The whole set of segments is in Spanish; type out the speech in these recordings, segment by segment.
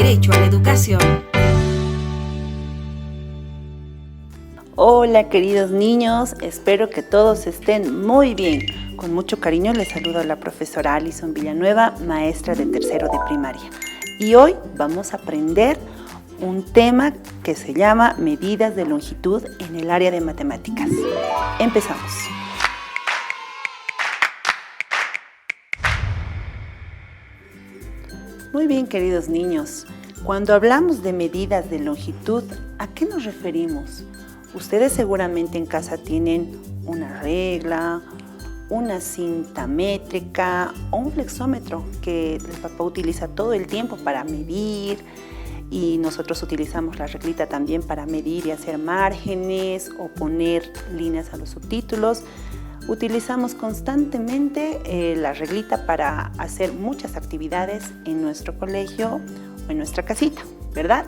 derecho a la educación. Hola queridos niños, espero que todos estén muy bien. Con mucho cariño les saludo a la profesora Alison Villanueva, maestra de tercero de primaria. Y hoy vamos a aprender un tema que se llama medidas de longitud en el área de matemáticas. Empezamos. Muy bien, queridos niños, cuando hablamos de medidas de longitud, ¿a qué nos referimos? Ustedes seguramente en casa tienen una regla, una cinta métrica o un flexómetro que el papá utiliza todo el tiempo para medir, y nosotros utilizamos la reglita también para medir y hacer márgenes o poner líneas a los subtítulos. Utilizamos constantemente la reglita para hacer muchas actividades en nuestro colegio o en nuestra casita, ¿verdad?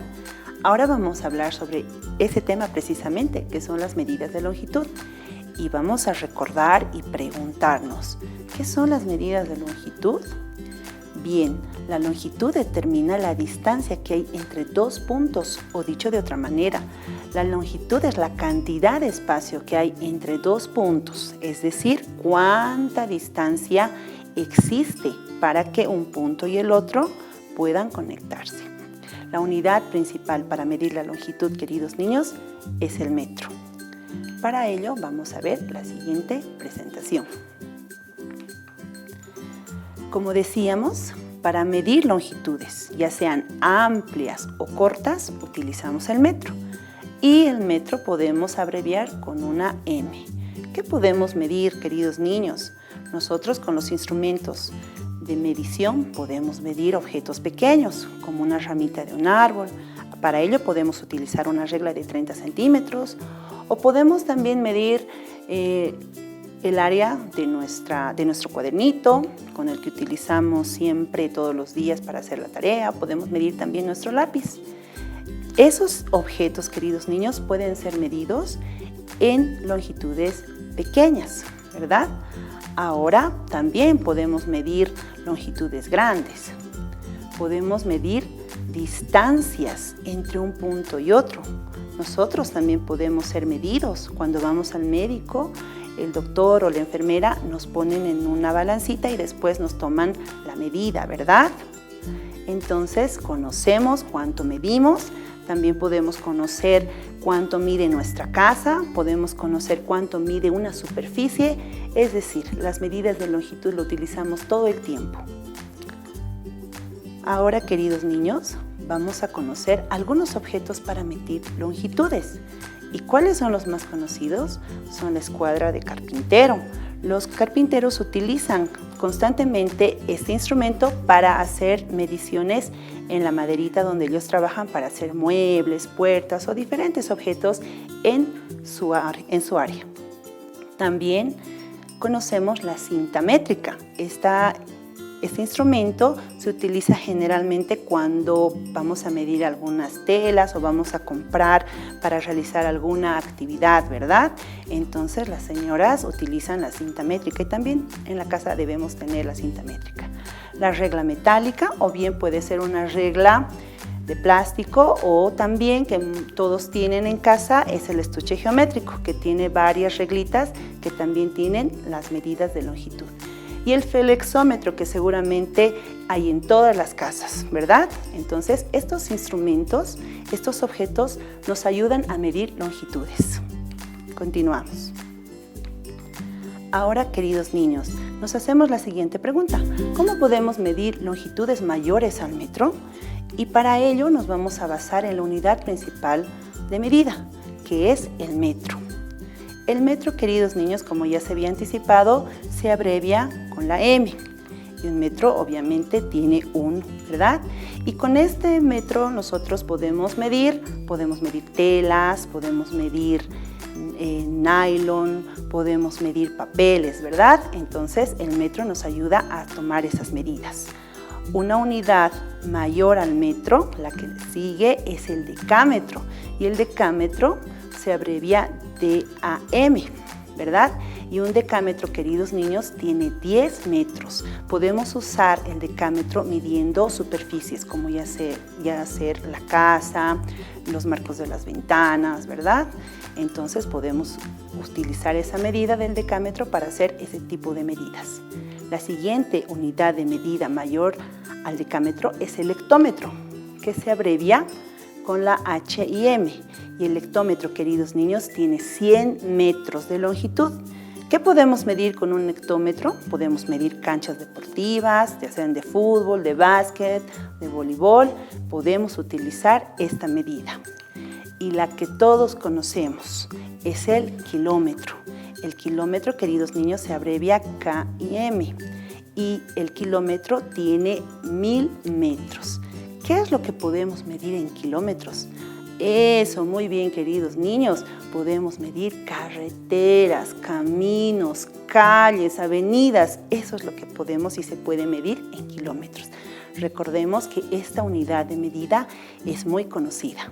Ahora vamos a hablar sobre ese tema precisamente, que son las medidas de longitud. Y vamos a recordar y preguntarnos, ¿qué son las medidas de longitud? Bien, la longitud determina la distancia que hay entre dos puntos, o dicho de otra manera, la longitud es la cantidad de espacio que hay entre dos puntos, es decir, cuánta distancia existe para que un punto y el otro puedan conectarse. La unidad principal para medir la longitud, queridos niños, es el metro. Para ello vamos a ver la siguiente presentación. Como decíamos, para medir longitudes, ya sean amplias o cortas, utilizamos el metro. Y el metro podemos abreviar con una M. ¿Qué podemos medir, queridos niños? Nosotros con los instrumentos de medición podemos medir objetos pequeños, como una ramita de un árbol. Para ello podemos utilizar una regla de 30 centímetros o podemos también medir el área de nuestro cuadernito, con el que utilizamos siempre todos los días para hacer la tarea. Podemos medir también nuestro lápiz. Esos objetos, queridos niños, pueden ser medidos en longitudes pequeñas, ¿verdad? Ahora también podemos medir longitudes grandes. Podemos medir distancias entre un punto y otro. Nosotros también podemos ser medidos. Cuando vamos al médico, el doctor o la enfermera nos ponen en una balancita y después nos toman la medida, ¿verdad? Entonces conocemos cuánto medimos. También podemos conocer cuánto mide nuestra casa, podemos conocer cuánto mide una superficie, es decir, las medidas de longitud lo utilizamos todo el tiempo. Ahora, queridos niños, vamos a conocer algunos objetos para medir longitudes. ¿Y cuáles son los más conocidos? Son la escuadra de carpintero. Los carpinteros utilizan constantemente este instrumento para hacer mediciones en la maderita donde ellos trabajan para hacer muebles, puertas o diferentes objetos en su área. También conocemos la cinta métrica. Este instrumento se utiliza generalmente cuando vamos a medir algunas telas o vamos a comprar para realizar alguna actividad, ¿verdad? Entonces las señoras utilizan la cinta métrica y también en la casa debemos tener la cinta métrica. La regla metálica, o bien puede ser una regla de plástico, o también que todos tienen en casa es el estuche geométrico, que tiene varias reglitas que también tienen las medidas de longitud. Y el flexómetro, que seguramente hay en todas las casas, ¿verdad? Entonces, estos instrumentos, estos objetos nos ayudan a medir longitudes. Continuamos. Ahora, queridos niños, nos hacemos la siguiente pregunta. ¿Cómo podemos medir longitudes mayores al metro? Y para ello nos vamos a basar en la unidad principal de medida, que es el metro. El metro, queridos niños, como ya se había anticipado, se abrevia con la M. Y un metro obviamente tiene un, ¿verdad? Y con este metro nosotros podemos medir telas, podemos medir nylon, podemos medir papeles, ¿verdad? Entonces el metro nos ayuda a tomar esas medidas. Una unidad mayor al metro, la que sigue, es el decámetro. Y el decámetro se abrevia DAM, ¿verdad? Y un decámetro, queridos niños, tiene 10 metros. Podemos usar el decámetro midiendo superficies, como ya ser la casa, los marcos de las ventanas, ¿verdad? Entonces podemos utilizar esa medida del decámetro para hacer ese tipo de medidas. La siguiente unidad de medida mayor al decámetro es el hectómetro, que se abrevia con la H y M. Y el hectómetro, queridos niños, tiene 100 metros de longitud. ¿Qué podemos medir con un hectómetro? Podemos medir canchas deportivas, ya sean de fútbol, de básquet, de voleibol. Podemos utilizar esta medida. Y la que todos conocemos es el kilómetro. El kilómetro, queridos niños, se abrevia K y M. Y el kilómetro tiene 1000 metros. ¿Qué es lo que podemos medir en kilómetros? Eso, muy bien, queridos niños. Podemos medir carreteras, caminos, calles, avenidas. Eso es lo que podemos y se puede medir en kilómetros. Recordemos que esta unidad de medida es muy conocida.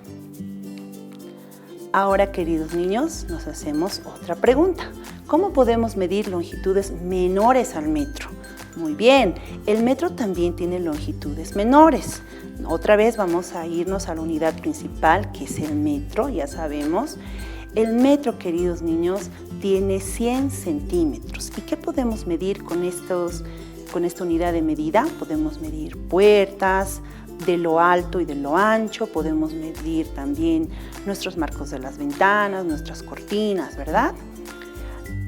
Ahora, queridos niños, nos hacemos otra pregunta. ¿Cómo podemos medir longitudes menores al metro? Muy bien, el metro también tiene longitudes menores. Otra vez vamos a irnos a la unidad principal, que es el metro, ya sabemos. El metro, queridos niños, tiene 100 centímetros. ¿Y qué podemos medir con esta unidad de medida? Podemos medir puertas de lo alto y de lo ancho, podemos medir también nuestros marcos de las ventanas, nuestras cortinas, ¿verdad?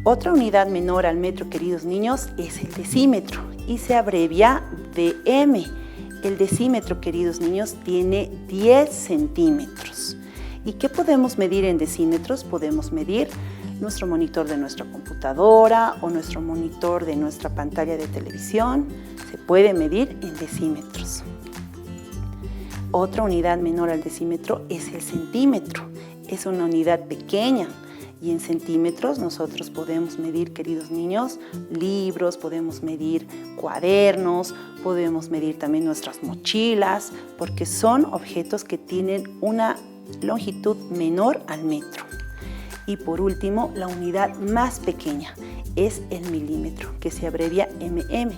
Otra unidad menor al metro, queridos niños, es el decímetro y se abrevia dm. El decímetro, queridos niños, tiene 10 centímetros. ¿Y qué podemos medir en decímetros? Podemos medir nuestro monitor de nuestra computadora o nuestro monitor de nuestra pantalla de televisión. Se puede medir en decímetros. Otra unidad menor al decímetro es el centímetro. Es una unidad pequeña. Y en centímetros nosotros podemos medir, queridos niños, libros, podemos medir cuadernos, podemos medir también nuestras mochilas, porque son objetos que tienen una longitud menor al metro. Y por último, la unidad más pequeña es el milímetro, que se abrevia mm.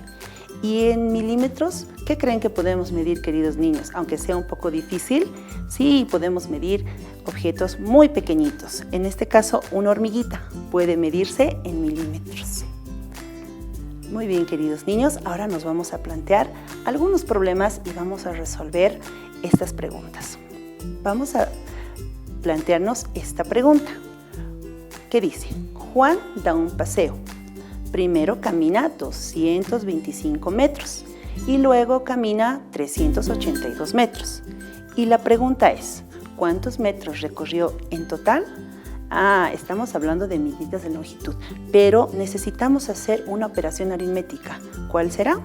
Y en milímetros, ¿qué creen que podemos medir, queridos niños? Aunque sea un poco difícil, sí podemos medir objetos muy pequeñitos. En este caso, una hormiguita puede medirse en milímetros. Muy bien, queridos niños, ahora nos vamos a plantear algunos problemas y vamos a resolver estas preguntas. Vamos a plantearnos esta pregunta. ¿Qué dice? Juan da un paseo. Primero camina 225 metros y luego camina 382 metros. Y la pregunta es, ¿cuántos metros recorrió en total? Estamos hablando de medidas de longitud, pero necesitamos hacer una operación aritmética. ¿Cuál será?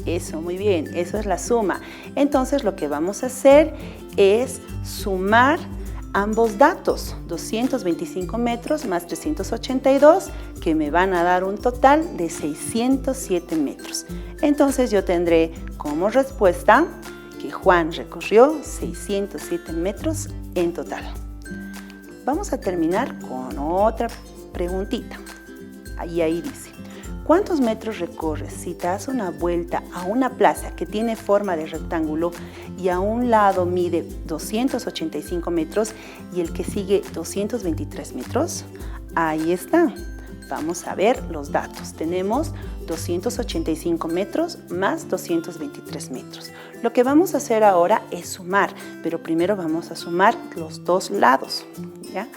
Eso, muy bien, eso es la suma. Entonces lo que vamos a hacer es sumar ambos datos, 225 metros más 382, que me van a dar un total de 607 metros. Entonces yo tendré como respuesta que Juan recorrió 607 metros en total. Vamos a terminar con otra preguntita. Ahí dice, ¿cuántos metros recorres si te das una vuelta a una plaza que tiene forma de rectángulo y a un lado mide 285 metros y el que sigue 223 metros? Ahí está. Vamos a ver los datos. Tenemos 285 metros más 223 metros. Lo que vamos a hacer ahora es sumar, pero primero vamos a sumar los dos lados, ¿ya?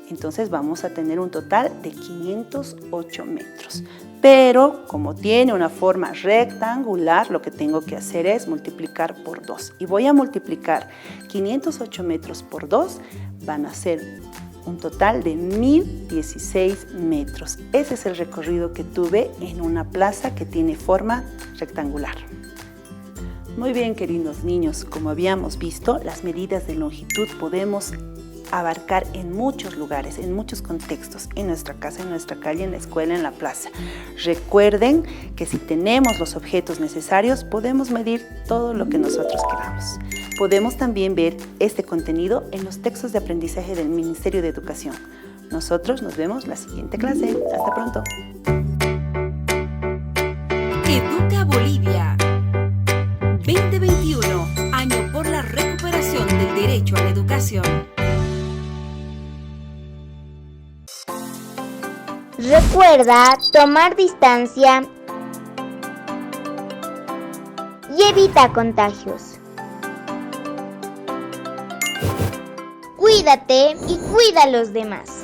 Entonces vamos a tener un total de 508 metros. Pero como tiene una forma rectangular, lo que tengo que hacer es multiplicar por 2. Y voy a multiplicar 508 metros por 2, van a ser un total de 1016 metros. Ese es el recorrido que tuve en una plaza que tiene forma rectangular. Muy bien, queridos niños, como habíamos visto, las medidas de longitud podemos abarcar en muchos lugares, en muchos contextos, en nuestra casa, en nuestra calle, en la escuela, en la plaza. Recuerden que si tenemos los objetos necesarios, podemos medir todo lo que nosotros queramos. Podemos también ver este contenido en los textos de aprendizaje del Ministerio de Educación. Nosotros nos vemos la siguiente clase. Hasta pronto. educación. Recuerda tomar distancia y evita contagios. Cuídate y cuida a los demás.